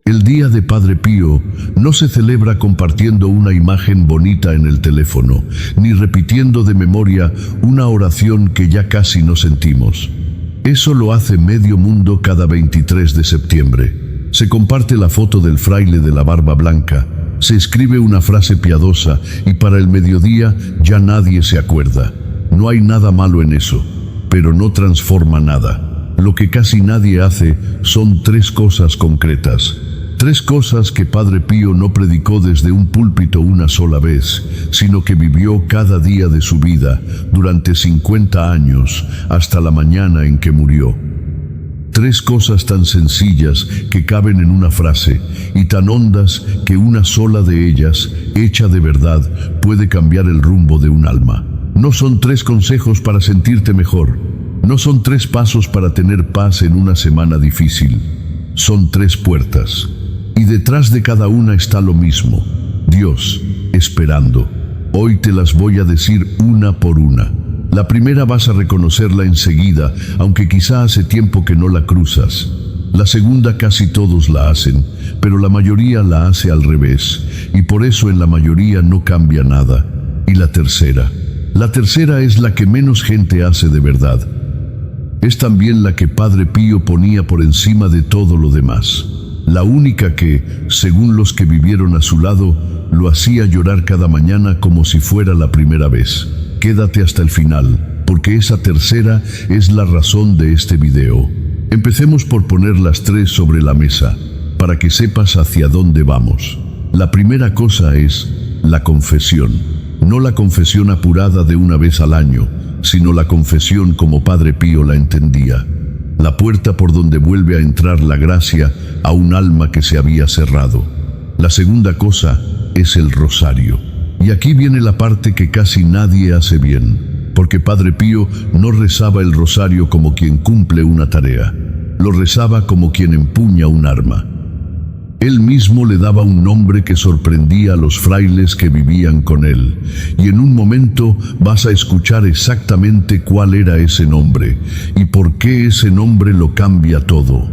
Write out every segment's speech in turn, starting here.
El Día de Padre Pío no se celebra compartiendo una imagen bonita en el teléfono, ni repitiendo de memoria una oración que ya casi no sentimos. Eso lo hace medio mundo cada 23 de septiembre. Se comparte la foto del fraile de la barba blanca, se escribe una frase piadosa y para el mediodía ya nadie se acuerda. No hay nada malo en eso, pero no transforma nada. Lo que casi nadie hace son 3 cosas concretas. 3 cosas que Padre Pío no predicó desde un púlpito una sola vez, sino que vivió cada día de su vida durante 50 años hasta la mañana en que murió. 3 cosas tan sencillas que caben en una frase y tan hondas que una sola de ellas, hecha de verdad, puede cambiar el rumbo de un alma. No son 3 consejos para sentirte mejor, no son 3 pasos para tener paz en una semana difícil, son 3 puertas. Y detrás de cada una está lo mismo, Dios, esperando. Hoy te las voy a decir una por una. La primera vas a reconocerla enseguida, aunque quizá hace tiempo que no la cruzas. La segunda casi todos la hacen, pero la mayoría la hace al revés, y por eso en la mayoría no cambia nada. Y la tercera es la que menos gente hace de verdad. Es también la que Padre Pío ponía por encima de todo lo demás. La única que, según los que vivieron a su lado, lo hacía llorar cada mañana como si fuera la primera vez. Quédate hasta el final, porque esa tercera es la razón de este video. Empecemos por poner las 3 sobre la mesa, para que sepas hacia dónde vamos. La primera cosa es la confesión. No la confesión apurada de una vez al año, sino la confesión como Padre Pío la entendía. La puerta por donde vuelve a entrar la gracia a un alma que se había cerrado. La segunda cosa es el rosario. Y aquí viene la parte que casi nadie hace bien, porque Padre Pío no rezaba el rosario como quien cumple una tarea, lo rezaba como quien empuña un arma. Él mismo le daba un nombre que sorprendía a los frailes que vivían con él, y en un momento vas a escuchar exactamente cuál era ese nombre, y por qué ese nombre lo cambia todo.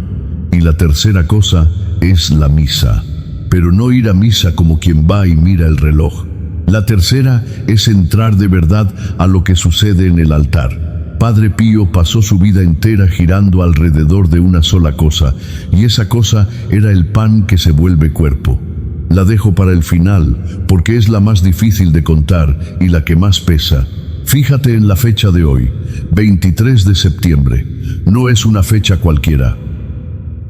Y la tercera cosa es la misa, pero no ir a misa como quien va y mira el reloj. La tercera es entrar de verdad a lo que sucede en el altar. Padre Pío pasó su vida entera girando alrededor de una sola cosa, y esa cosa era el pan que se vuelve cuerpo. La dejo para el final, porque es la más difícil de contar y la que más pesa. Fíjate en la fecha de hoy, 23 de septiembre. No es una fecha cualquiera.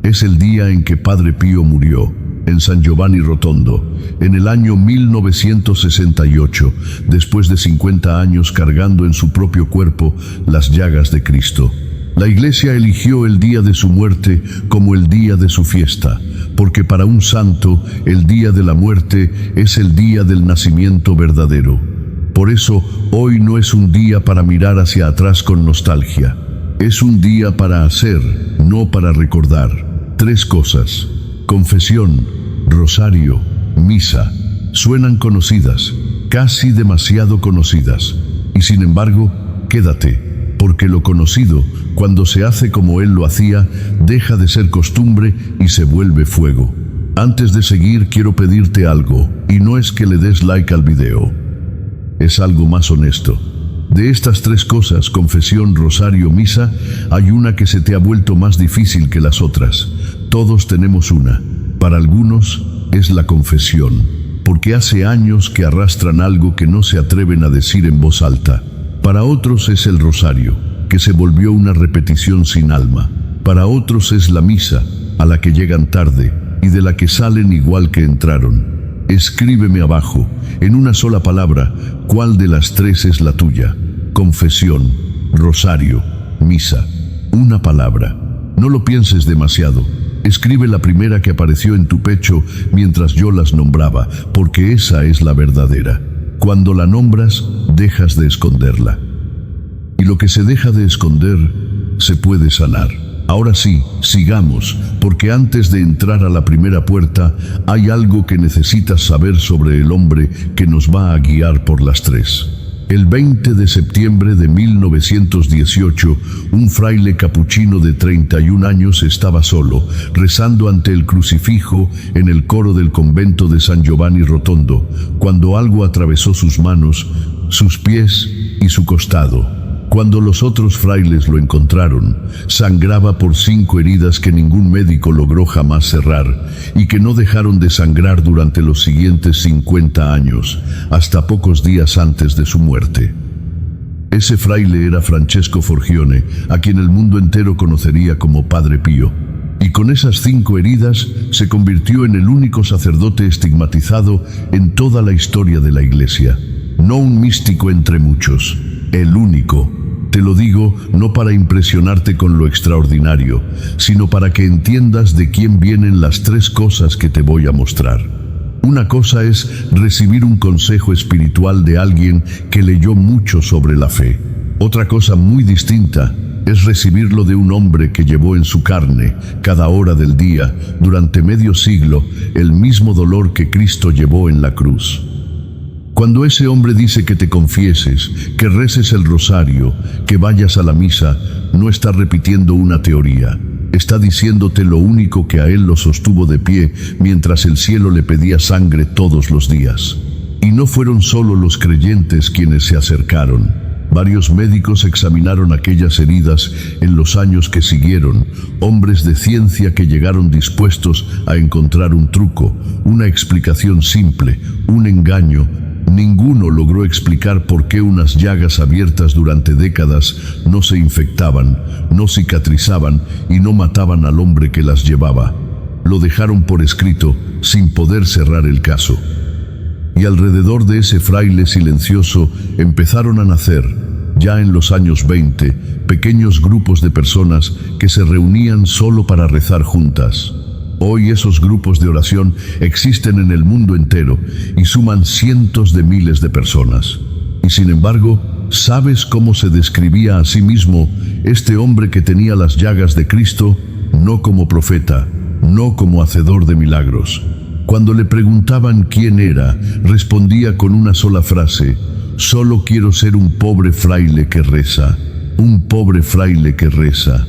Es el día en que Padre Pío murió, en San Giovanni Rotondo, en el año 1968, después de 50 años cargando en su propio cuerpo las llagas de Cristo. La Iglesia eligió el día de su muerte como el día de su fiesta, porque para un santo el día de la muerte es el día del nacimiento verdadero. Por eso, hoy no es un día para mirar hacia atrás con nostalgia. Es un día para hacer, no para recordar. 3 cosas: confesión, rosario, misa. Suenan conocidas, casi demasiado conocidas. Y sin embargo, quédate, porque lo conocido, cuando se hace como él lo hacía, deja de ser costumbre y se vuelve fuego. Antes de seguir, quiero pedirte algo, y no es que le des like al video. Es algo más honesto. De estas 3 cosas, confesión, rosario, misa, hay una que se te ha vuelto más difícil que las otras. Todos tenemos una. Para algunos es la confesión, porque hace años que arrastran algo que no se atreven a decir en voz alta. Para otros es el rosario, que se volvió una repetición sin alma. Para otros es la misa, a la que llegan tarde y de la que salen igual que entraron. Escríbeme abajo, en una sola palabra, cuál de las 3 es la tuya. Confesión, rosario, misa. Una palabra. No lo pienses demasiado. Escribe la primera que apareció en tu pecho mientras yo las nombraba, porque esa es la verdadera. Cuando la nombras, dejas de esconderla. Y lo que se deja de esconder, se puede sanar. Ahora sí, sigamos, porque antes de entrar a la primera puerta, hay algo que necesitas saber sobre el hombre que nos va a guiar por las 3. El 20 de septiembre de 1918, un fraile capuchino de 31 años estaba solo, rezando ante el crucifijo en el coro del convento de San Giovanni Rotondo, cuando algo atravesó sus manos, sus pies y su costado. Cuando los otros frailes lo encontraron, sangraba por 5 heridas que ningún médico logró jamás cerrar y que no dejaron de sangrar durante los siguientes 50 años, hasta pocos días antes de su muerte. Ese fraile era Francesco Forgione, a quien el mundo entero conocería como Padre Pío. Y con esas 5 heridas se convirtió en el único sacerdote estigmatizado en toda la historia de la Iglesia. No un místico entre muchos, el único. Te lo digo no para impresionarte con lo extraordinario, sino para que entiendas de quién vienen las 3 cosas que te voy a mostrar. Una cosa es recibir un consejo espiritual de alguien que leyó mucho sobre la fe. Otra cosa muy distinta es recibirlo de un hombre que llevó en su carne, cada hora del día, durante medio siglo, el mismo dolor que Cristo llevó en la cruz. Cuando ese hombre dice que te confieses, que reces el rosario, que vayas a la misa, no está repitiendo una teoría. Está diciéndote lo único que a él lo sostuvo de pie mientras el cielo le pedía sangre todos los días. Y no fueron solo los creyentes quienes se acercaron. Varios médicos examinaron aquellas heridas en los años que siguieron, hombres de ciencia que llegaron dispuestos a encontrar un truco, una explicación simple, un engaño. Ninguno logró explicar por qué unas llagas abiertas durante décadas no se infectaban, no cicatrizaban y no mataban al hombre que las llevaba. Lo dejaron por escrito, sin poder cerrar el caso. Y alrededor de ese fraile silencioso empezaron a nacer, ya en los años 20, pequeños grupos de personas que se reunían solo para rezar juntas. Hoy esos grupos de oración existen en el mundo entero y suman cientos de miles de personas. Y sin embargo, ¿sabes cómo se describía a sí mismo este hombre que tenía las llagas de Cristo? No como profeta, no como hacedor de milagros. Cuando le preguntaban quién era, respondía con una sola frase: solo quiero ser un pobre fraile que reza, un pobre fraile que reza.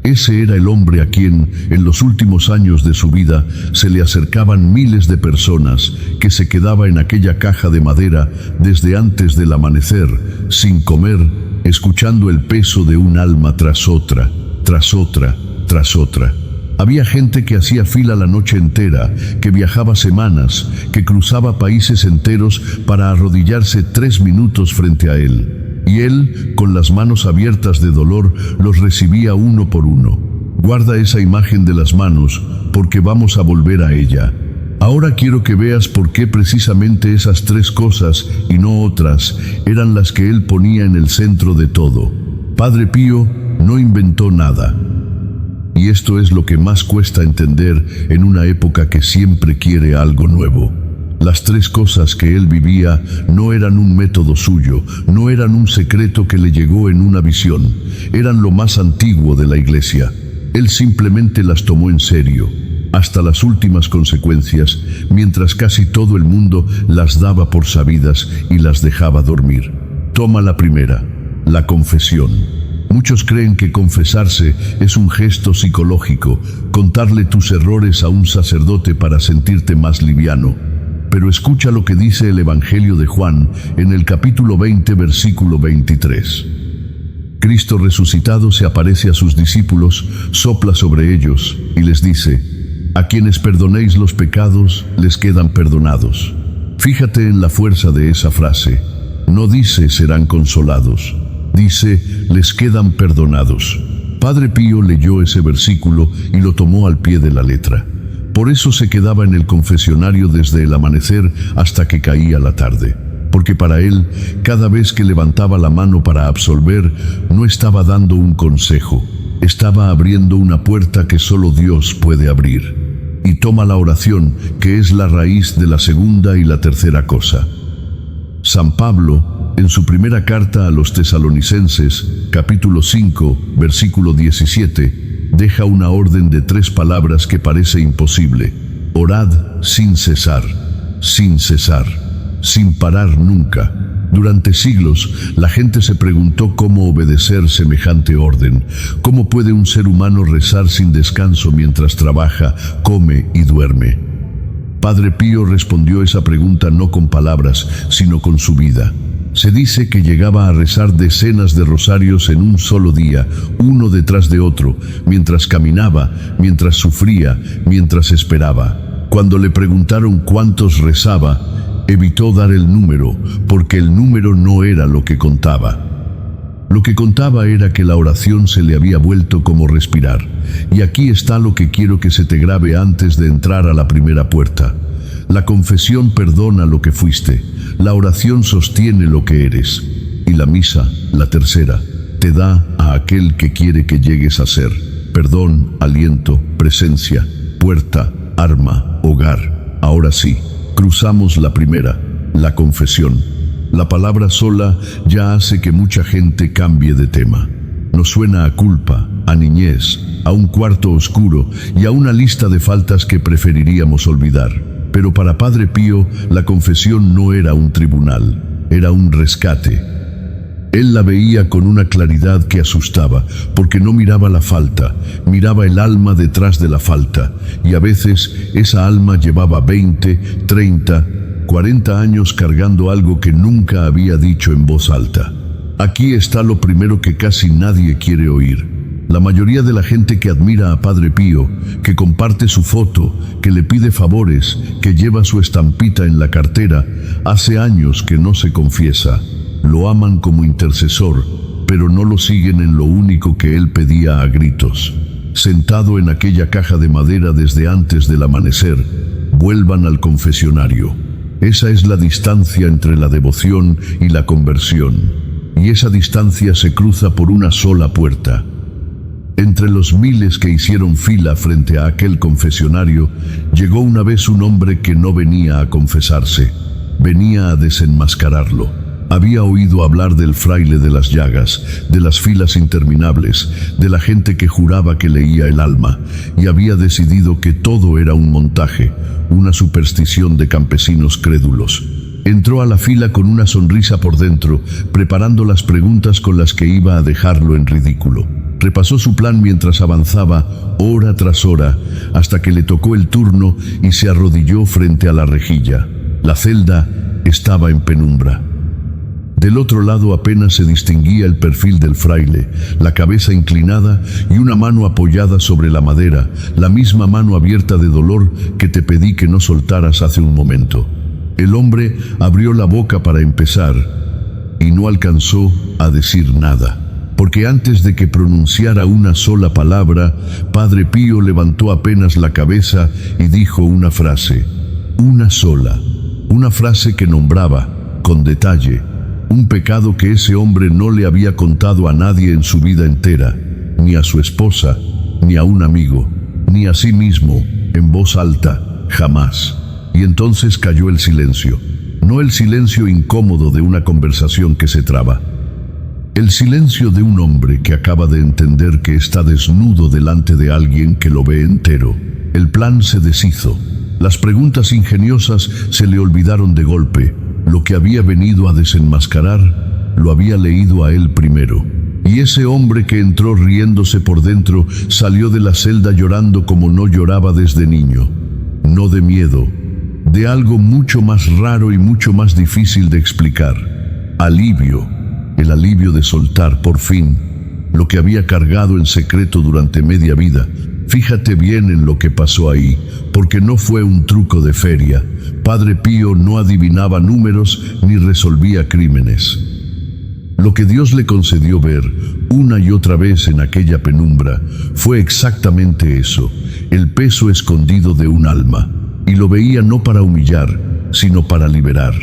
Ese era el hombre a quien, en los últimos años de su vida, se le acercaban miles de personas, que se quedaba en aquella caja de madera desde antes del amanecer, sin comer, escuchando el peso de un alma tras otra, tras otra, tras otra. Había gente que hacía fila la noche entera, que viajaba semanas, que cruzaba países enteros para arrodillarse 3 minutos frente a él. Y él, con las manos abiertas de dolor, los recibía uno por uno. Guarda esa imagen de las manos, porque vamos a volver a ella. Ahora quiero que veas por qué precisamente esas 3 cosas, y no otras, eran las que él ponía en el centro de todo. Padre Pío no inventó nada. Y esto es lo que más cuesta entender en una época que siempre quiere algo nuevo. Las 3 cosas que él vivía no eran un método suyo, no eran un secreto que le llegó en una visión, eran lo más antiguo de la Iglesia. Él simplemente las tomó en serio, hasta las últimas consecuencias, mientras casi todo el mundo las daba por sabidas y las dejaba dormir. Toma la primera, la confesión. Muchos creen que confesarse es un gesto psicológico, contarle tus errores a un sacerdote para sentirte más liviano. Pero escucha lo que dice el Evangelio de Juan en el capítulo 20, versículo 23. Cristo resucitado se aparece a sus discípulos, sopla sobre ellos y les dice: a quienes perdonéis los pecados, les quedan perdonados. Fíjate en la fuerza de esa frase. No dice serán consolados, dice les quedan perdonados. Padre Pío leyó ese versículo y lo tomó al pie de la letra. Por eso se quedaba en el confesionario desde el amanecer hasta que caía la tarde. Porque para él, cada vez que levantaba la mano para absolver, no estaba dando un consejo, estaba abriendo una puerta que solo Dios puede abrir. Y toma la oración, que es la raíz de la segunda y la tercera cosa. San Pablo, en su primera carta a los Tesalonicenses, capítulo 5, versículo 17, deja una orden de 3 palabras que parece imposible: orad sin cesar, sin cesar, sin parar nunca. Durante siglos, la gente se preguntó cómo obedecer semejante orden. ¿Cómo puede un ser humano rezar sin descanso mientras trabaja, come y duerme? Padre Pío respondió esa pregunta no con palabras, sino con su vida. Se dice que llegaba a rezar decenas de rosarios en un solo día, uno detrás de otro, mientras caminaba, mientras sufría, mientras esperaba. Cuando le preguntaron cuántos rezaba, evitó dar el número, porque el número no era lo que contaba. Lo que contaba era que la oración se le había vuelto como respirar. Y aquí está lo que quiero que se te grabe antes de entrar a la primera puerta. La confesión perdona lo que fuiste, la oración sostiene lo que eres, y la misa, la tercera, te da a aquel que quiere que llegues a ser. Perdón, aliento, presencia, puerta, arma, hogar. Ahora sí. Cruzamos la primera, la confesión. La palabra sola ya hace que mucha gente cambie de tema. Nos suena a culpa, a niñez, a un cuarto oscuro y a una lista de faltas que preferiríamos olvidar. Pero para Padre Pío, la confesión no era un tribunal, era un rescate. Él la veía con una claridad que asustaba, porque no miraba la falta, miraba el alma detrás de la falta, y a veces esa alma llevaba 20, 30, 40 años cargando algo que nunca había dicho en voz alta. Aquí está lo primero que casi nadie quiere oír. La mayoría de la gente que admira a Padre Pío, que comparte su foto, que le pide favores, que lleva su estampita en la cartera, hace años que no se confiesa. Lo aman como intercesor, pero no lo siguen en lo único que él pedía a gritos. Sentado en aquella caja de madera desde antes del amanecer, vuelvan al confesionario. Esa es la distancia entre la devoción y la conversión, y esa distancia se cruza por una sola puerta. Entre los miles que hicieron fila frente a aquel confesionario, llegó una vez un hombre que no venía a confesarse, venía a desenmascararlo. Había oído hablar del fraile de las llagas, de las filas interminables, de la gente que juraba que leía el alma, y había decidido que todo era un montaje, una superstición de campesinos crédulos. Entró a la fila con una sonrisa por dentro, preparando las preguntas con las que iba a dejarlo en ridículo. Repasó su plan mientras avanzaba, hora tras hora, hasta que le tocó el turno y se arrodilló frente a la rejilla. La celda estaba en penumbra. Del otro lado apenas se distinguía el perfil del fraile, la cabeza inclinada y una mano apoyada sobre la madera, la misma mano abierta de dolor que te pedí que no soltaras hace un momento. El hombre abrió la boca para empezar y no alcanzó a decir nada, porque antes de que pronunciara una sola palabra, Padre Pío levantó apenas la cabeza y dijo una frase, una sola, una frase que nombraba, con detalle, un pecado que ese hombre no le había contado a nadie en su vida entera, ni a su esposa, ni a un amigo, ni a sí mismo, en voz alta, jamás. Y entonces cayó el silencio, no el silencio incómodo de una conversación que se traba. El silencio de un hombre que acaba de entender que está desnudo delante de alguien que lo ve entero. El plan se deshizo. Las preguntas ingeniosas se le olvidaron de golpe. Lo que había venido a desenmascarar, lo había leído a él primero. Y ese hombre que entró riéndose por dentro, salió de la celda llorando como no lloraba desde niño. No de miedo, de algo mucho más raro y mucho más difícil de explicar. Alivio, el alivio de soltar, por fin, lo que había cargado en secreto durante media vida. Fíjate bien en lo que pasó ahí, porque no fue un truco de feria. Padre Pío no adivinaba números ni resolvía crímenes. Lo que Dios le concedió ver una y otra vez en aquella penumbra fue exactamente eso, el peso escondido de un alma. Y lo veía no para humillar, sino para liberar.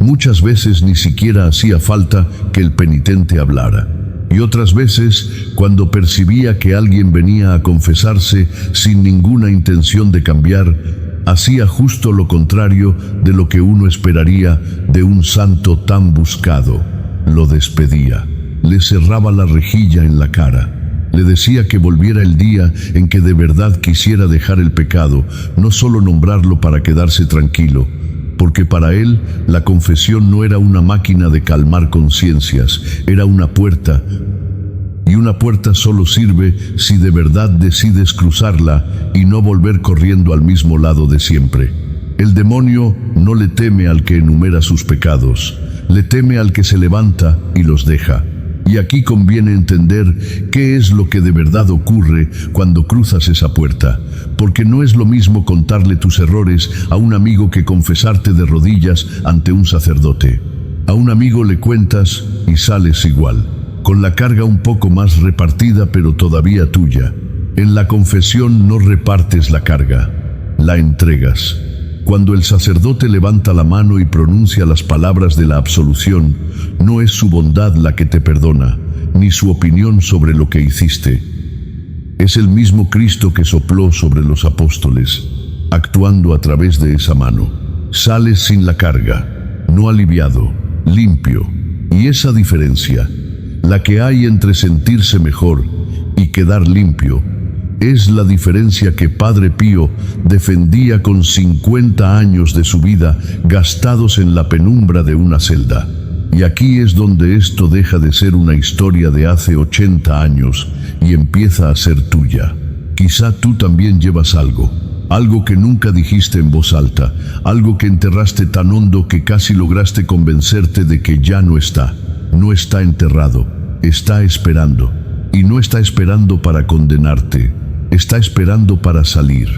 Muchas veces ni siquiera hacía falta que el penitente hablara. Y otras veces, cuando percibía que alguien venía a confesarse sin ninguna intención de cambiar, hacía justo lo contrario de lo que uno esperaría de un santo tan buscado. Lo despedía, le cerraba la rejilla en la cara, le decía que volviera el día en que de verdad quisiera dejar el pecado, no solo nombrarlo para quedarse tranquilo, porque para él la confesión no era una máquina de calmar conciencias, era una puerta, y una puerta solo sirve si de verdad decides cruzarla y no volver corriendo al mismo lado de siempre. El demonio no le teme al que enumera sus pecados, le teme al que se levanta y los deja. Y aquí conviene entender qué es lo que de verdad ocurre cuando cruzas esa puerta, porque no es lo mismo contarle tus errores a un amigo que confesarte de rodillas ante un sacerdote. A un amigo le cuentas y sales igual, con la carga un poco más repartida pero todavía tuya. En la confesión no repartes la carga, la entregas. Cuando el sacerdote levanta la mano y pronuncia las palabras de la absolución, no es su bondad la que te perdona, ni su opinión sobre lo que hiciste. Es el mismo Cristo que sopló sobre los apóstoles, actuando a través de esa mano. Sales sin la carga, no aliviado, limpio. Y esa diferencia, la que hay entre sentirse mejor y quedar limpio, es la diferencia que Padre Pío defendía con 50 años de su vida gastados en la penumbra de una celda. Y aquí es donde esto deja de ser una historia de hace 80 años y empieza a ser tuya. Quizá tú también llevas algo que nunca dijiste en voz alta, algo que enterraste tan hondo que casi lograste convencerte de que ya no está. No está enterrado, está esperando. Y no está esperando para condenarte, está esperando para salir.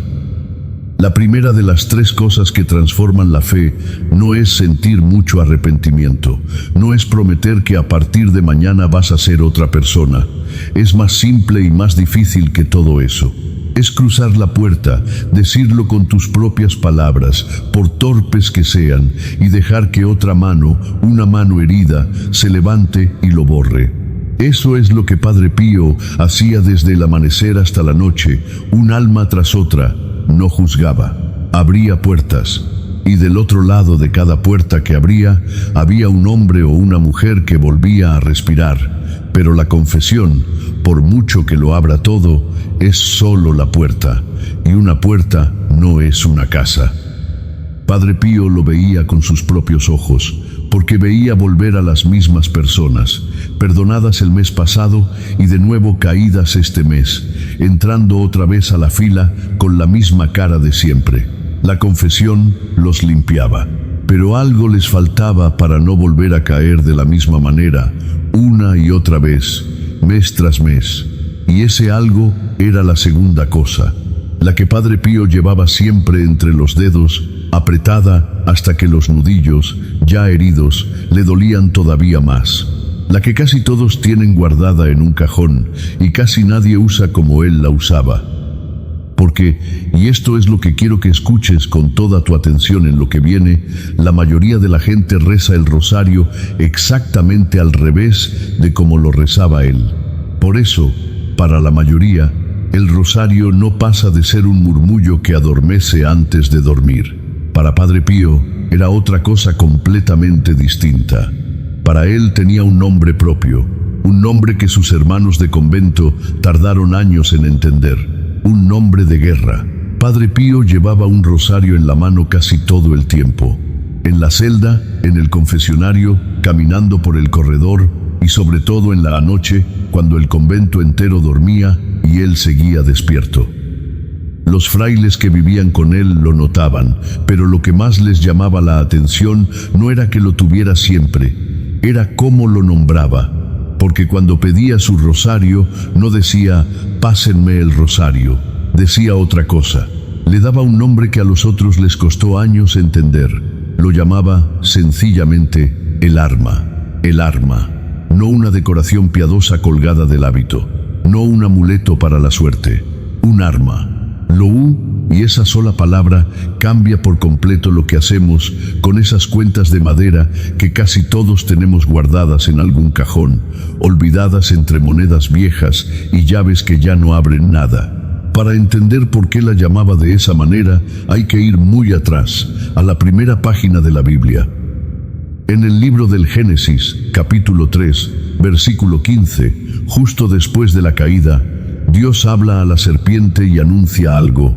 La primera de las 3 cosas que transforman la fe no es sentir mucho arrepentimiento, no es prometer que a partir de mañana vas a ser otra persona. Es más simple y más difícil que todo eso. Es cruzar la puerta, decirlo con tus propias palabras, por torpes que sean, y dejar que otra mano, una mano herida, se levante y lo borre. Eso es lo que Padre Pío hacía desde el amanecer hasta la noche, un alma tras otra. No juzgaba, abría puertas, y del otro lado de cada puerta que abría, había un hombre o una mujer que volvía a respirar. Pero la confesión, por mucho que lo abra todo, es solo la puerta, y una puerta no es una casa. Padre Pío lo veía con sus propios ojos, porque veía volver a las mismas personas, perdonadas el mes pasado y de nuevo caídas este mes, entrando otra vez a la fila con la misma cara de siempre. La confesión los limpiaba, pero algo les faltaba para no volver a caer de la misma manera, una y otra vez, mes tras mes. Y ese algo era la segunda cosa, la que Padre Pío llevaba siempre entre los dedos, apretada hasta que los nudillos, ya heridos, le dolían todavía más. La que casi todos tienen guardada en un cajón y casi nadie usa como él la usaba. Porque, y esto es lo que quiero que escuches con toda tu atención en lo que viene, la mayoría de la gente reza el rosario exactamente al revés de como lo rezaba él. Por eso, para la mayoría, el rosario no pasa de ser un murmullo que adormece antes de dormir. Para Padre Pío era otra cosa completamente distinta. Para él tenía un nombre propio, un nombre que sus hermanos de convento tardaron años en entender, un nombre de guerra. Padre Pío llevaba un rosario en la mano casi todo el tiempo, en la celda, en el confesionario, caminando por el corredor y sobre todo en la noche, cuando el convento entero dormía y él seguía despierto. Los frailes que vivían con él lo notaban, pero lo que más les llamaba la atención no era que lo tuviera siempre, era cómo lo nombraba, porque cuando pedía su rosario no decía «pásenme el rosario», decía otra cosa. Le daba un nombre que a los otros les costó años entender. Lo llamaba sencillamente el arma, no una decoración piadosa colgada del hábito, no un amuleto para la suerte, un arma. Lo U y esa sola palabra cambia por completo lo que hacemos con esas cuentas de madera que casi todos tenemos guardadas en algún cajón, olvidadas entre monedas viejas y llaves que ya no abren nada. Para entender por qué la llamaba de esa manera, hay que ir muy atrás, a la primera página de la Biblia. En el libro del Génesis, capítulo 3, versículo 15, justo después de la caída, Dios habla a la serpiente y anuncia algo.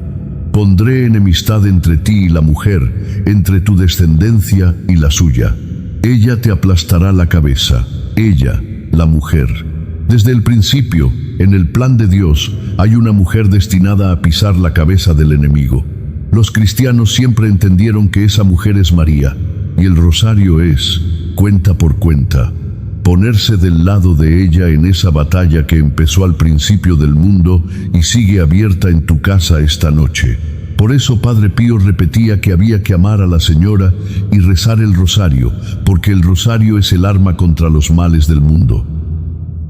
Pondré enemistad entre ti y la mujer, entre tu descendencia y la suya. Ella te aplastará la cabeza, ella, la mujer. Desde el principio, en el plan de Dios, hay una mujer destinada a pisar la cabeza del enemigo. Los cristianos siempre entendieron que esa mujer es María, y el rosario es, cuenta por cuenta, ponerse del lado de ella en esa batalla que empezó al principio del mundo y sigue abierta en tu casa esta noche. Por eso Padre Pío repetía que había que amar a la Señora y rezar el rosario, porque el rosario es el arma contra los males del mundo.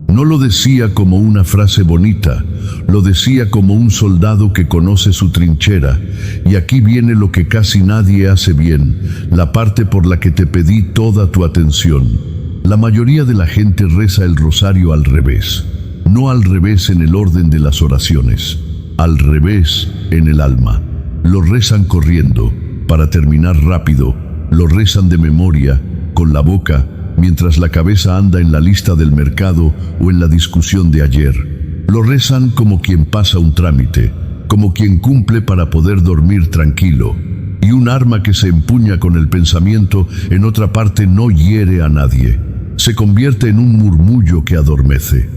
No lo decía como una frase bonita, lo decía como un soldado que conoce su trinchera. Y aquí viene lo que casi nadie hace bien, la parte por la que te pedí toda tu atención. La mayoría de la gente reza el rosario al revés, no al revés en el orden de las oraciones, al revés en el alma. Lo rezan corriendo, para terminar rápido, lo rezan de memoria, con la boca, mientras la cabeza anda en la lista del mercado o en la discusión de ayer. Lo rezan como quien pasa un trámite, como quien cumple para poder dormir tranquilo. Y un arma que se empuña con el pensamiento en otra parte no hiere a nadie. Se convierte en un murmullo que adormece.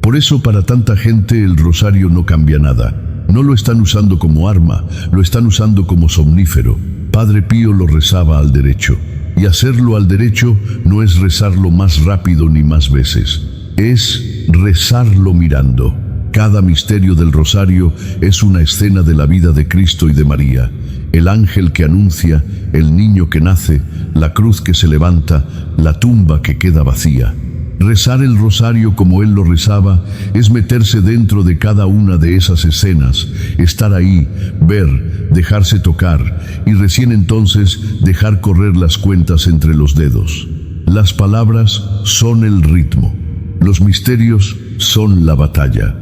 Por eso para tanta gente el rosario no cambia nada. No lo están usando como arma, lo están usando como somnífero. Padre Pío lo rezaba al derecho. Y hacerlo al derecho no es rezarlo más rápido ni más veces. Es rezarlo mirando. Cada misterio del rosario es una escena de la vida de Cristo y de María. El ángel que anuncia, el niño que nace, la cruz que se levanta, la tumba que queda vacía. Rezar el rosario como él lo rezaba es meterse dentro de cada una de esas escenas, estar ahí, ver, dejarse tocar y recién entonces dejar correr las cuentas entre los dedos. Las palabras son el ritmo, los misterios son la batalla.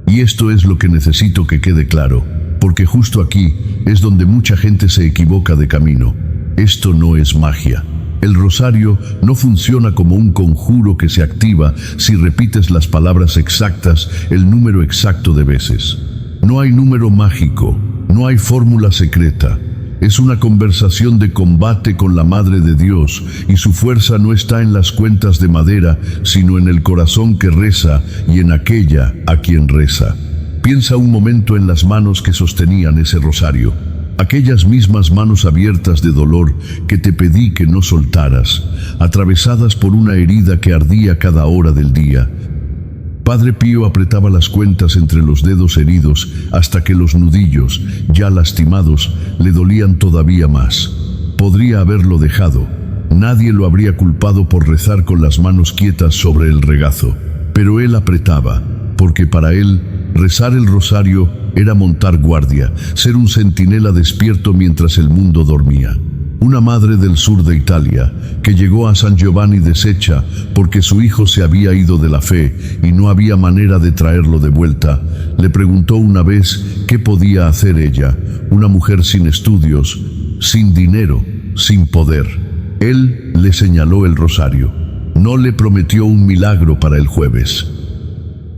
Y esto es lo que necesito que quede claro, porque justo aquí es donde mucha gente se equivoca de camino. Esto no es magia. El rosario no funciona como un conjuro que se activa si repites las palabras exactas, el número exacto de veces. No hay número mágico, no hay fórmula secreta. Es una conversación de combate con la Madre de Dios y su fuerza no está en las cuentas de madera, sino en el corazón que reza y en aquella a quien reza. Piensa un momento en las manos que sostenían ese rosario. Aquellas mismas manos abiertas de dolor que te pedí que no soltaras, atravesadas por una herida que ardía cada hora del día. Padre Pío apretaba las cuentas entre los dedos heridos hasta que los nudillos, ya lastimados, le dolían todavía más. Podría haberlo dejado. Nadie lo habría culpado por rezar con las manos quietas sobre el regazo. Pero él apretaba, porque para él, rezar el rosario era montar guardia, ser un centinela despierto mientras el mundo dormía. Una madre del sur de Italia, que llegó a San Giovanni deshecha porque su hijo se había ido de la fe y no había manera de traerlo de vuelta, le preguntó una vez qué podía hacer ella, una mujer sin estudios, sin dinero, sin poder. Él le señaló el rosario. No le prometió un milagro para el jueves.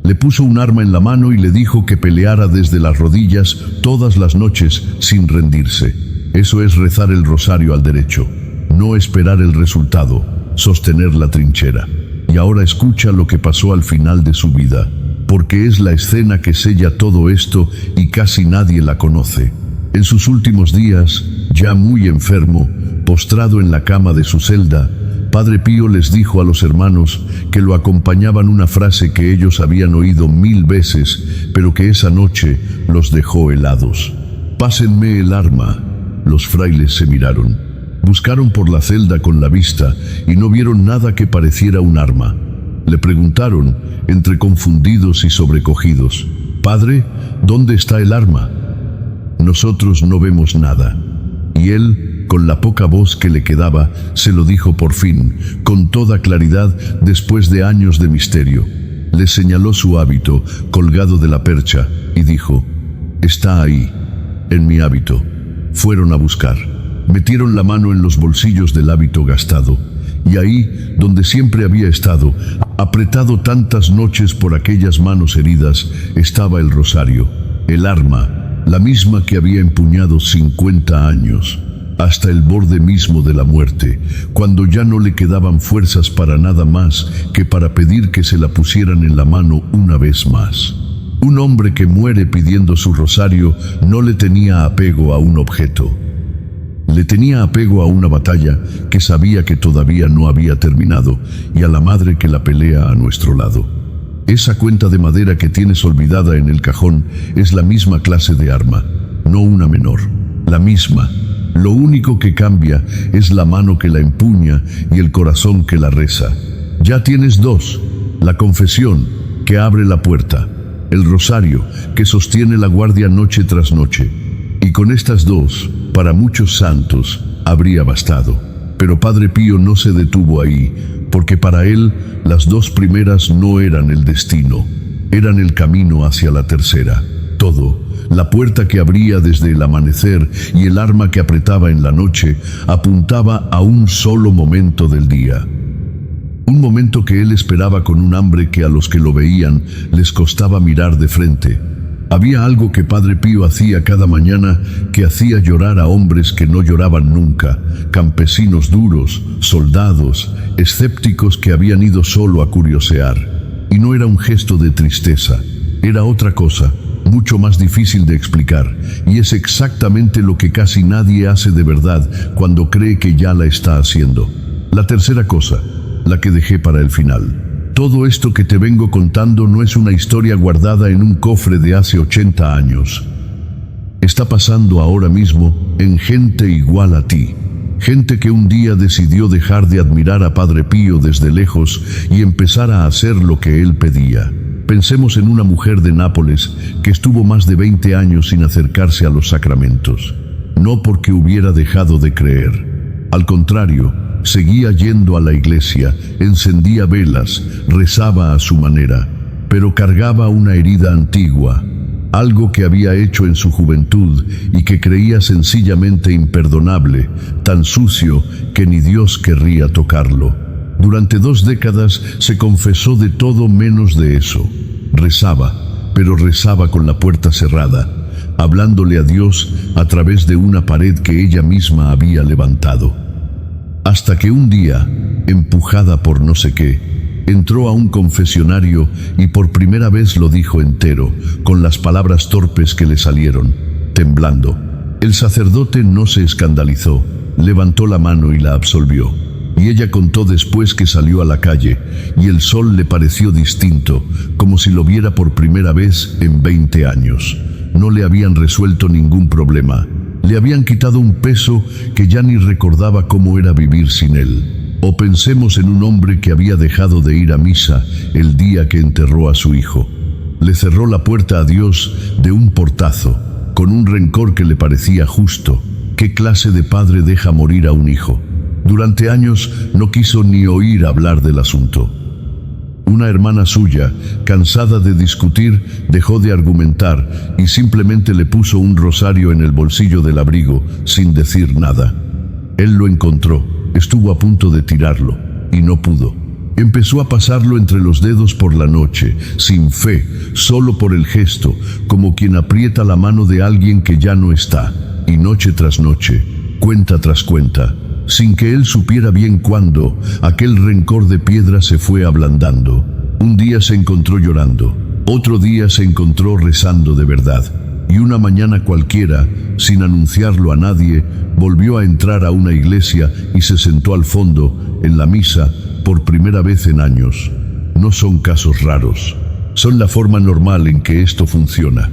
Le puso un arma en la mano y le dijo que peleara desde las rodillas todas las noches sin rendirse. Eso es rezar el rosario al derecho, no esperar el resultado, sostener la trinchera. Y ahora escucha lo que pasó al final de su vida, porque es la escena que sella todo esto y casi nadie la conoce. En sus últimos días, ya muy enfermo, postrado en la cama de su celda, Padre Pío les dijo a los hermanos que lo acompañaban una frase que ellos habían oído 1000 veces, pero que esa noche los dejó helados. «Pásenme el arma». Los frailes se miraron. Buscaron por la celda con la vista y no vieron nada que pareciera un arma. Le preguntaron, entre confundidos y sobrecogidos: «Padre, ¿dónde está el arma?». «Nosotros no vemos nada». Y él, con la poca voz que le quedaba, se lo dijo por fin, con toda claridad, después de años de misterio. Le señaló su hábito, colgado de la percha, y dijo: «Está ahí, en mi hábito». Fueron a buscar. Metieron la mano en los bolsillos del hábito gastado, y ahí, donde siempre había estado, apretado tantas noches por aquellas manos heridas, estaba el rosario, el arma, la misma que había empuñado 50 años, hasta el borde mismo de la muerte, cuando ya no le quedaban fuerzas para nada más que para pedir que se la pusieran en la mano una vez más. Un hombre que muere pidiendo su rosario no le tenía apego a un objeto. Le tenía apego a una batalla que sabía que todavía no había terminado y a la madre que la pelea a nuestro lado. Esa cuenta de madera que tienes olvidada en el cajón es la misma clase de arma, no una menor, la misma. Lo único que cambia es la mano que la empuña y el corazón que la reza. Ya tienes dos: la confesión, que abre la puerta; el rosario, que sostiene la guardia noche tras noche. Y con estas dos, para muchos santos, habría bastado. Pero Padre Pío no se detuvo ahí, porque para él las dos primeras no eran el destino, eran el camino hacia la tercera. Todo, la puerta que abría desde el amanecer y el arma que apretaba en la noche, apuntaba a un solo momento del día. Un momento que él esperaba con un hambre que a los que lo veían les costaba mirar de frente. Había algo que Padre Pío hacía cada mañana que hacía llorar a hombres que no lloraban nunca, campesinos duros, soldados, escépticos que habían ido solo a curiosear. Y no era un gesto de tristeza, era otra cosa, mucho más difícil de explicar, y es exactamente lo que casi nadie hace de verdad cuando cree que ya la está haciendo. La tercera cosa, la que dejé para el final. Todo esto que te vengo contando no es una historia guardada en un cofre de hace 80 años. Está pasando ahora mismo en gente igual a ti. Gente que un día decidió dejar de admirar a Padre Pío desde lejos y empezar a hacer lo que él pedía. Pensemos en una mujer de Nápoles que estuvo más de 20 años sin acercarse a los sacramentos. No porque hubiera dejado de creer. Al contrario, seguía yendo a la iglesia, encendía velas, rezaba a su manera, pero cargaba una herida antigua, algo que había hecho en su juventud y que creía sencillamente imperdonable, tan sucio que ni Dios querría tocarlo. Durante 2 décadas se confesó de todo menos de eso. Rezaba, pero rezaba con la puerta cerrada, hablándole a Dios a través de una pared que ella misma había levantado. Hasta que un día, empujada por no sé qué, entró a un confesionario y por primera vez lo dijo entero, con las palabras torpes que le salieron, temblando. El sacerdote no se escandalizó, levantó la mano y la absolvió. Y ella contó después que salió a la calle y el sol le pareció distinto, como si lo viera por primera vez en 20 años. No le habían resuelto ningún problema. Le habían quitado un peso que ya ni recordaba cómo era vivir sin él. O pensemos en un hombre que había dejado de ir a misa el día que enterró a su hijo. Le cerró la puerta a Dios de un portazo, con un rencor que le parecía justo. ¿Qué clase de padre deja morir a un hijo? Durante años no quiso ni oír hablar del asunto. Una hermana suya, cansada de discutir, dejó de argumentar y simplemente le puso un rosario en el bolsillo del abrigo, sin decir nada. Él lo encontró, estuvo a punto de tirarlo, y no pudo. Empezó a pasarlo entre los dedos por la noche, sin fe, solo por el gesto, como quien aprieta la mano de alguien que ya no está, y noche tras noche, cuenta tras cuenta, sin que él supiera bien cuándo, aquel rencor de piedra se fue ablandando. Un día se encontró llorando, otro día se encontró rezando de verdad, y una mañana cualquiera, sin anunciarlo a nadie, volvió a entrar a una iglesia y se sentó al fondo, en la misa, por primera vez en años. No son casos raros, son la forma normal en que esto funciona.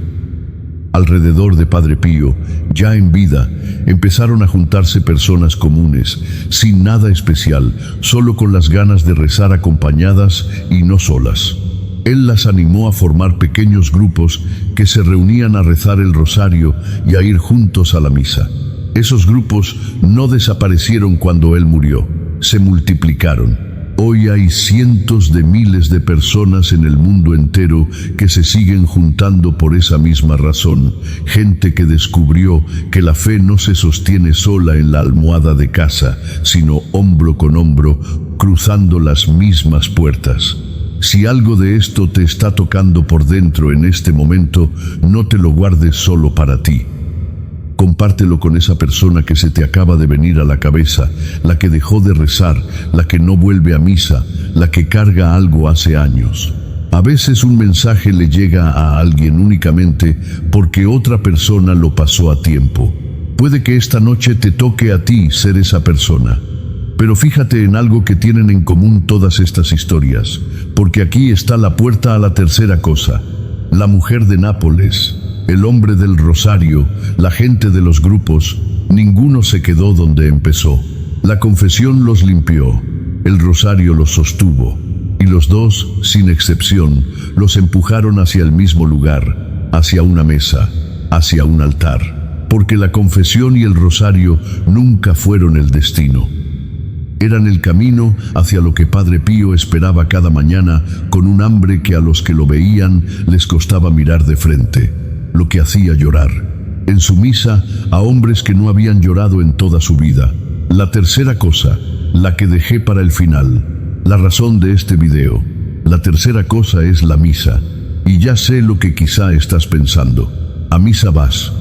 Alrededor de Padre Pío, ya en vida, empezaron a juntarse personas comunes, sin nada especial, solo con las ganas de rezar acompañadas y no solas. Él las animó a formar pequeños grupos que se reunían a rezar el rosario y a ir juntos a la misa. Esos grupos no desaparecieron cuando él murió, se multiplicaron. Hoy hay cientos de miles de personas en el mundo entero que se siguen juntando por esa misma razón. Gente que descubrió que la fe no se sostiene sola en la almohada de casa, sino hombro con hombro, cruzando las mismas puertas. Si algo de esto te está tocando por dentro en este momento, no te lo guardes solo para ti. Compártelo con esa persona que se te acaba de venir a la cabeza, la que dejó de rezar, la que no vuelve a misa, la que carga algo hace años. A veces un mensaje le llega a alguien únicamente porque otra persona lo pasó a tiempo. Puede que esta noche te toque a ti ser esa persona. Pero fíjate en algo que tienen en común todas estas historias, porque aquí está la puerta a la tercera cosa. La mujer de Nápoles, el hombre del rosario, la gente de los grupos, ninguno se quedó donde empezó. La confesión los limpió, el rosario los sostuvo, y los dos, sin excepción, los empujaron hacia el mismo lugar, hacia una mesa, hacia un altar, porque la confesión y el rosario nunca fueron el destino. Eran el camino hacia lo que Padre Pío esperaba cada mañana con un hambre que a los que lo veían les costaba mirar de frente, lo que hacía llorar. En su misa, a hombres que no habían llorado en toda su vida. La tercera cosa, la que dejé para el final, la razón de este video. La tercera cosa es la misa. Y ya sé lo que quizá estás pensando. A misa vas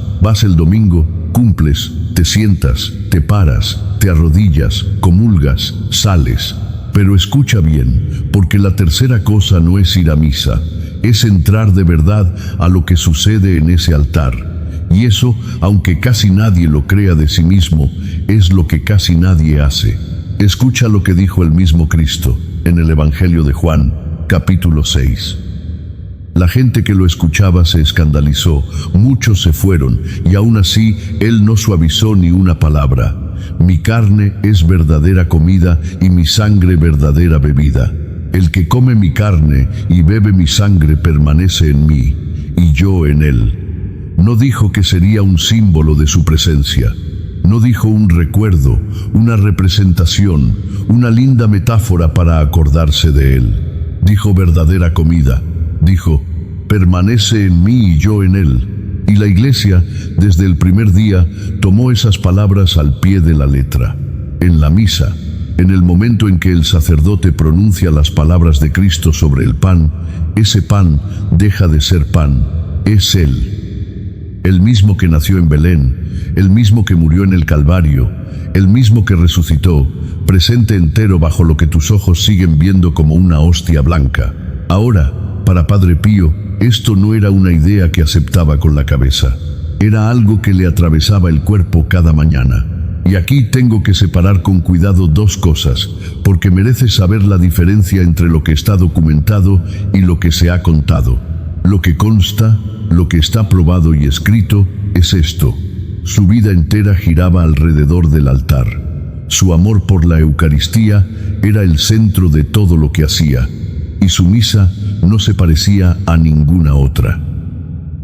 el domingo, cumples, te sientas, te paras, te arrodillas, comulgas, sales. Pero escucha bien, porque la tercera cosa no es ir a misa, es entrar de verdad a lo que sucede en ese altar. Y eso, aunque casi nadie lo crea de sí mismo, es lo que casi nadie hace. Escucha lo que dijo el mismo Cristo en el Evangelio de Juan, capítulo 6. La gente que lo escuchaba se escandalizó, muchos se fueron, y aún así él no suavizó ni una palabra. Mi carne es verdadera comida y mi sangre verdadera bebida. El que come mi carne y bebe mi sangre permanece en mí, y yo en él. No dijo que sería un símbolo de su presencia. No dijo un recuerdo, una representación, una linda metáfora para acordarse de él. Dijo verdadera comida. Dijo, permanece en mí y yo en él. Y la Iglesia, desde el primer día, tomó esas palabras al pie de la letra. En la misa, en el momento en que el sacerdote pronuncia las palabras de Cristo sobre el pan, ese pan deja de ser pan, es Él. El mismo que nació en Belén, el mismo que murió en el Calvario, el mismo que resucitó, presente entero bajo lo que tus ojos siguen viendo como una hostia blanca. Ahora, para Padre Pío, esto no era una idea que aceptaba con la cabeza. Era algo que le atravesaba el cuerpo cada mañana. Y aquí tengo que separar con cuidado dos cosas, porque mereces saber la diferencia entre lo que está documentado y lo que se ha contado. Lo que consta, lo que está probado y escrito, es esto. Su vida entera giraba alrededor del altar. Su amor por la Eucaristía era el centro de todo lo que hacía. Y su misa no se parecía a ninguna otra.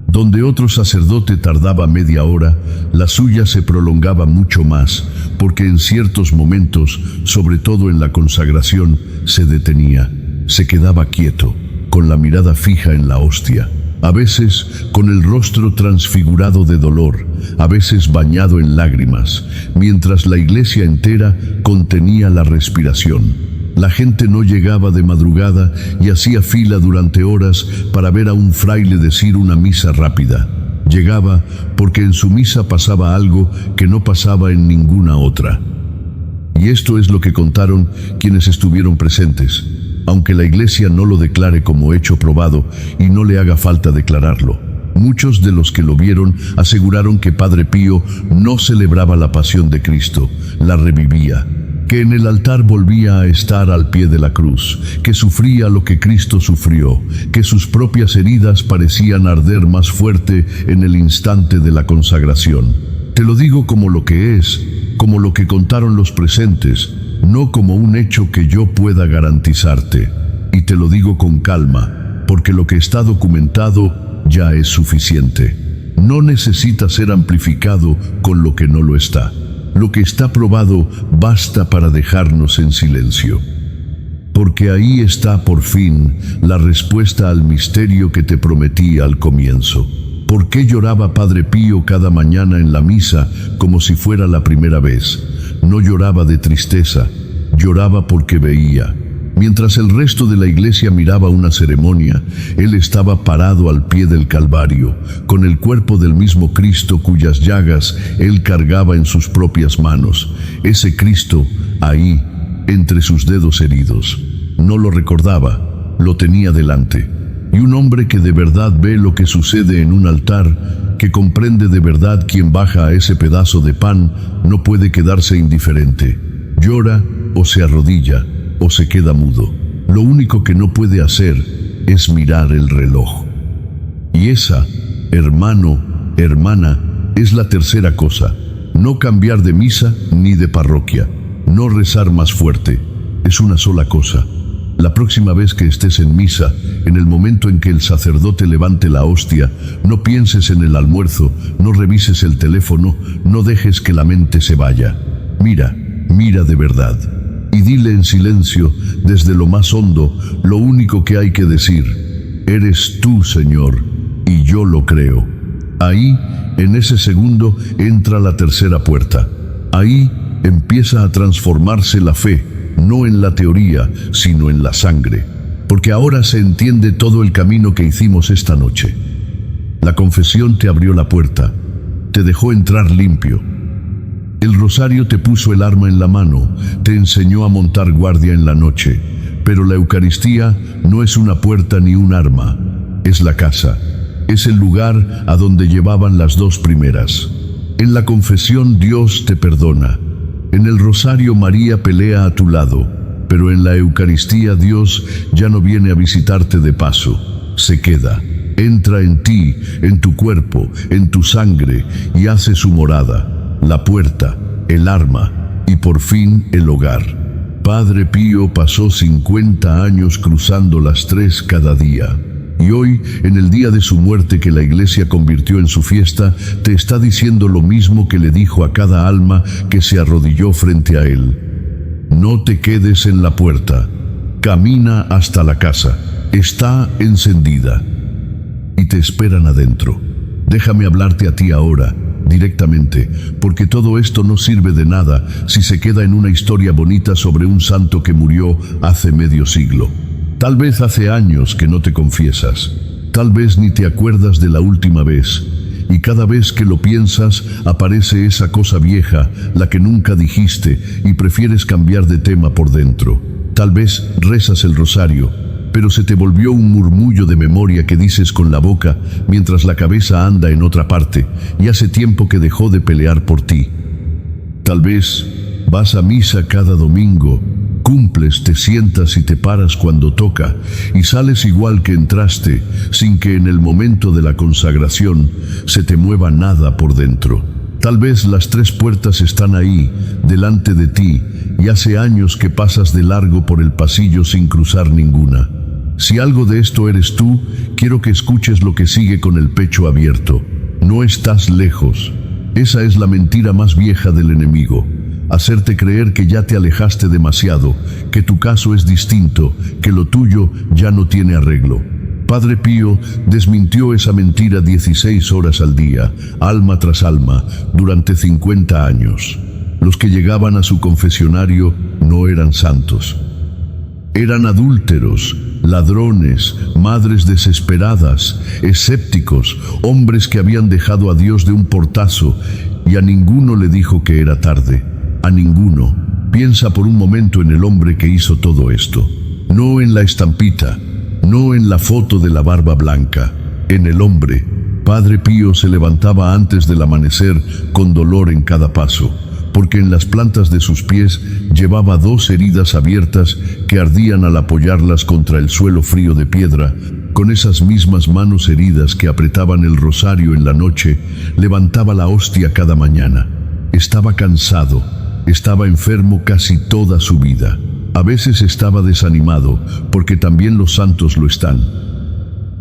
Donde otro sacerdote tardaba media hora, la suya se prolongaba mucho más, porque en ciertos momentos, sobre todo en la consagración, se detenía, se quedaba quieto, con la mirada fija en la hostia, a veces con el rostro transfigurado de dolor, a veces bañado en lágrimas, mientras la iglesia entera contenía la respiración. La gente no llegaba de madrugada y hacía fila durante horas para ver a un fraile decir una misa rápida. Llegaba porque en su misa pasaba algo que no pasaba en ninguna otra. Y esto es lo que contaron quienes estuvieron presentes, aunque la iglesia no lo declare como hecho probado y no le haga falta declararlo. Muchos de los que lo vieron aseguraron que Padre Pío no celebraba la pasión de Cristo, la revivía, que en el altar volvía a estar al pie de la cruz, que sufría lo que Cristo sufrió, que sus propias heridas parecían arder más fuerte en el instante de la consagración. Te lo digo como lo que es, como lo que contaron los presentes, no como un hecho que yo pueda garantizarte. Y te lo digo con calma, porque lo que está documentado ya es suficiente. No necesita ser amplificado con lo que no lo está. Lo que está probado basta para dejarnos en silencio. Porque ahí está por fin la respuesta al misterio que te prometí al comienzo. ¿Por qué lloraba Padre Pío cada mañana en la misa como si fuera la primera vez? No lloraba de tristeza, lloraba porque veía. Mientras el resto de la iglesia miraba una ceremonia, él estaba parado al pie del Calvario, con el cuerpo del mismo Cristo cuyas llagas él cargaba en sus propias manos. Ese Cristo, ahí, entre sus dedos heridos. No lo recordaba, lo tenía delante. Y un hombre que de verdad ve lo que sucede en un altar, que comprende de verdad quién baja a ese pedazo de pan, no puede quedarse indiferente. Llora o se arrodilla o se queda mudo. Lo único que no puede hacer es mirar el reloj. Y esa, hermano, hermana, es la tercera cosa. No cambiar de misa ni de parroquia. No rezar más fuerte. Es una sola cosa. La próxima vez que estés en misa, en el momento en que el sacerdote levante la hostia, no pienses en el almuerzo, no revises el teléfono, no dejes que la mente se vaya. Mira, mira de verdad. Y dile en silencio, desde lo más hondo, lo único que hay que decir: eres tú, Señor, y yo lo creo. Ahí, en ese segundo, entra la tercera puerta. Ahí empieza a transformarse la fe, no en la teoría, sino en la sangre. Porque ahora se entiende todo el camino que hicimos esta noche. La confesión te abrió la puerta, te dejó entrar limpio. El rosario te puso el arma en la mano, te enseñó a montar guardia en la noche. Pero la Eucaristía no es una puerta ni un arma, es la casa. Es el lugar a donde llevaban las dos primeras. En la confesión Dios te perdona. En el rosario María pelea a tu lado. Pero en la Eucaristía Dios ya no viene a visitarte de paso. Se queda, entra en ti, en tu cuerpo, en tu sangre y hace su morada. La puerta, el arma y por fin el hogar. Padre Pío pasó 50 años cruzando las tres cada día. Y hoy, en el día de su muerte que la Iglesia convirtió en su fiesta, te está diciendo lo mismo que le dijo a cada alma que se arrodilló frente a él. No te quedes en la puerta. Camina hasta la casa. Está encendida. Y te esperan adentro. Déjame hablarte a ti ahora, directamente, porque todo esto no sirve de nada si se queda en una historia bonita sobre un santo que murió hace medio siglo. Tal vez hace años que no te confiesas, tal vez ni te acuerdas de la última vez, y cada vez que lo piensas aparece esa cosa vieja, la que nunca dijiste, y prefieres cambiar de tema por dentro. Tal vez rezas el rosario, pero se te volvió un murmullo de memoria que dices con la boca mientras la cabeza anda en otra parte, y hace tiempo que dejó de pelear por ti. Tal vez vas a misa cada domingo, cumples, te sientas y te paras cuando toca, y sales igual que entraste, sin que en el momento de la consagración se te mueva nada por dentro. Tal vez las tres puertas están ahí, delante de ti, y hace años que pasas de largo por el pasillo sin cruzar ninguna. Si algo de esto eres tú, quiero que escuches lo que sigue con el pecho abierto. No estás lejos. Esa es la mentira más vieja del enemigo. Hacerte creer que ya te alejaste demasiado, que tu caso es distinto, que lo tuyo ya no tiene arreglo. Padre Pío desmintió esa mentira 16 horas al día, alma tras alma, durante 50 años. Los que llegaban a su confesionario no eran santos. Eran adúlteros, ladrones, madres desesperadas, escépticos, hombres que habían dejado a Dios de un portazo, y a ninguno le dijo que era tarde. A ninguno. Piensa por un momento en el hombre que hizo todo esto. No en la estampita, no en la foto de la barba blanca, en el hombre. Padre Pío se levantaba antes del amanecer con dolor en cada paso, porque en las plantas de sus pies llevaba 2 heridas abiertas que ardían al apoyarlas contra el suelo frío de piedra. Con esas mismas manos heridas que apretaban el rosario en la noche, levantaba la hostia cada mañana. Estaba cansado, estaba enfermo casi toda su vida. A veces estaba desanimado, porque también los santos lo están.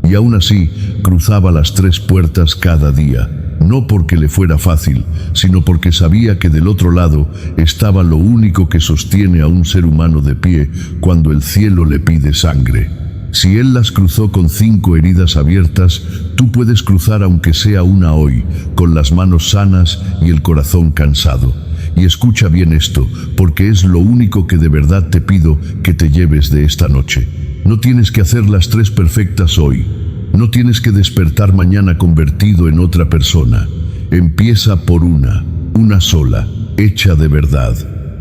Y aún así, cruzaba las 3 puertas cada día. No porque le fuera fácil, sino porque sabía que del otro lado estaba lo único que sostiene a un ser humano de pie cuando el cielo le pide sangre. Si él las cruzó con 5 heridas abiertas, tú puedes cruzar aunque sea una hoy, con las manos sanas y el corazón cansado. Y escucha bien esto, porque es lo único que de verdad te pido que te lleves de esta noche. No tienes que hacer las 3 perfectas hoy. No tienes que despertar mañana convertido en otra persona. Empieza por una sola, hecha de verdad.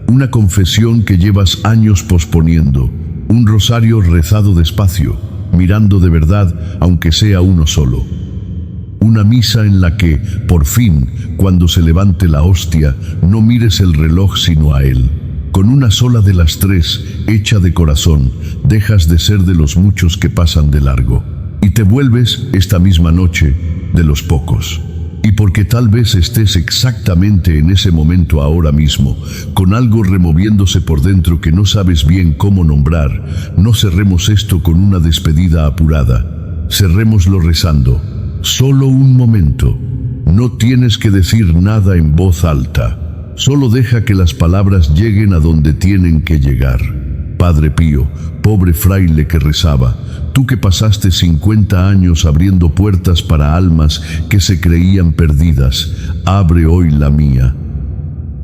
Una confesión que llevas años posponiendo. Un rosario rezado despacio, mirando de verdad, aunque sea uno solo. Una misa en la que, por fin, cuando se levante la hostia, no mires el reloj sino a él. Con una sola de las 3, hecha de corazón, dejas de ser de los muchos que pasan de largo. Y te vuelves, esta misma noche, de los pocos. Y porque tal vez estés exactamente en ese momento ahora mismo, con algo removiéndose por dentro que no sabes bien cómo nombrar, no cerremos esto con una despedida apurada. Cerrémoslo rezando. Solo un momento. No tienes que decir nada en voz alta. Solo deja que las palabras lleguen a donde tienen que llegar. Padre Pío, pobre fraile que rezaba, tú que pasaste 50 años abriendo puertas para almas que se creían perdidas, abre hoy la mía.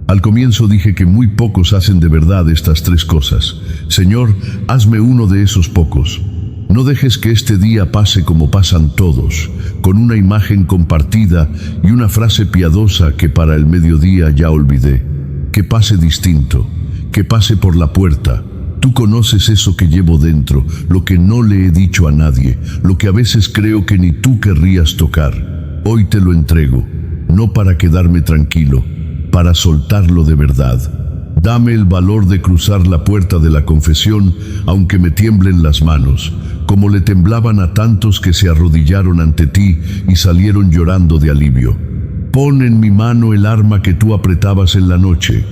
Al comienzo dije que muy pocos hacen de verdad estas 3 cosas. Señor, hazme uno de esos pocos. No dejes que este día pase como pasan todos, con una imagen compartida y una frase piadosa que para el mediodía ya olvidé. Que pase distinto, que pase por la puerta. Tú conoces eso que llevo dentro, lo que no le he dicho a nadie, lo que a veces creo que ni tú querrías tocar. Hoy te lo entrego, no para quedarme tranquilo, para soltarlo de verdad. Dame el valor de cruzar la puerta de la confesión, aunque me tiemblen las manos, como le temblaban a tantos que se arrodillaron ante ti y salieron llorando de alivio. Pon en mi mano el arma que tú apretabas en la noche.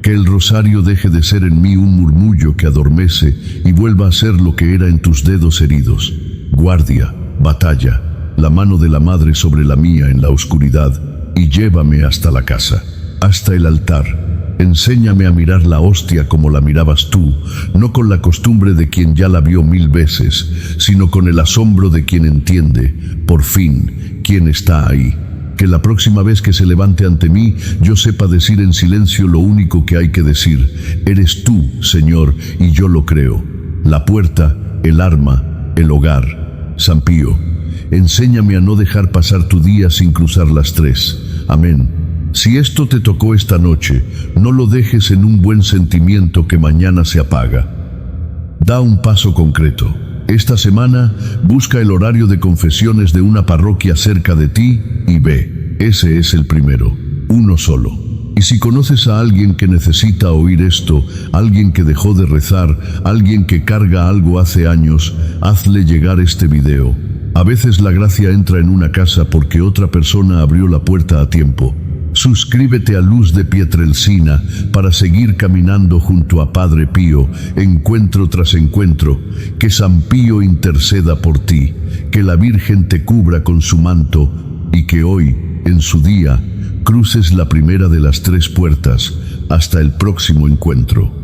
Que el rosario deje de ser en mí un murmullo que adormece y vuelva a ser lo que era en tus dedos heridos. Guardia, batalla, la mano de la madre sobre la mía en la oscuridad, y llévame hasta la casa, hasta el altar. Enséñame a mirar la hostia como la mirabas tú, no con la costumbre de quien ya la vio 1000 veces, sino con el asombro de quien entiende, por fin, quién está ahí. Que la próxima vez que se levante ante mí, yo sepa decir en silencio lo único que hay que decir. Eres tú, Señor, y yo lo creo. La puerta, el arma, el hogar. San Pío, enséñame a no dejar pasar tu día sin cruzar las 3. Amén. Si esto te tocó esta noche, no lo dejes en un buen sentimiento que mañana se apaga. Da un paso concreto. Esta semana, busca el horario de confesiones de una parroquia cerca de ti y ve. Ese es el primero, uno solo. Y si conoces a alguien que necesita oír esto, alguien que dejó de rezar, alguien que carga algo hace años, hazle llegar este video. A veces la gracia entra en una casa porque otra persona abrió la puerta a tiempo. Suscríbete a Luz de Pietrelcina para seguir caminando junto a Padre Pío, encuentro tras encuentro. Que San Pío interceda por ti, que la Virgen te cubra con su manto y que hoy, en su día, cruces la primera de las 3 puertas. Hasta el próximo encuentro.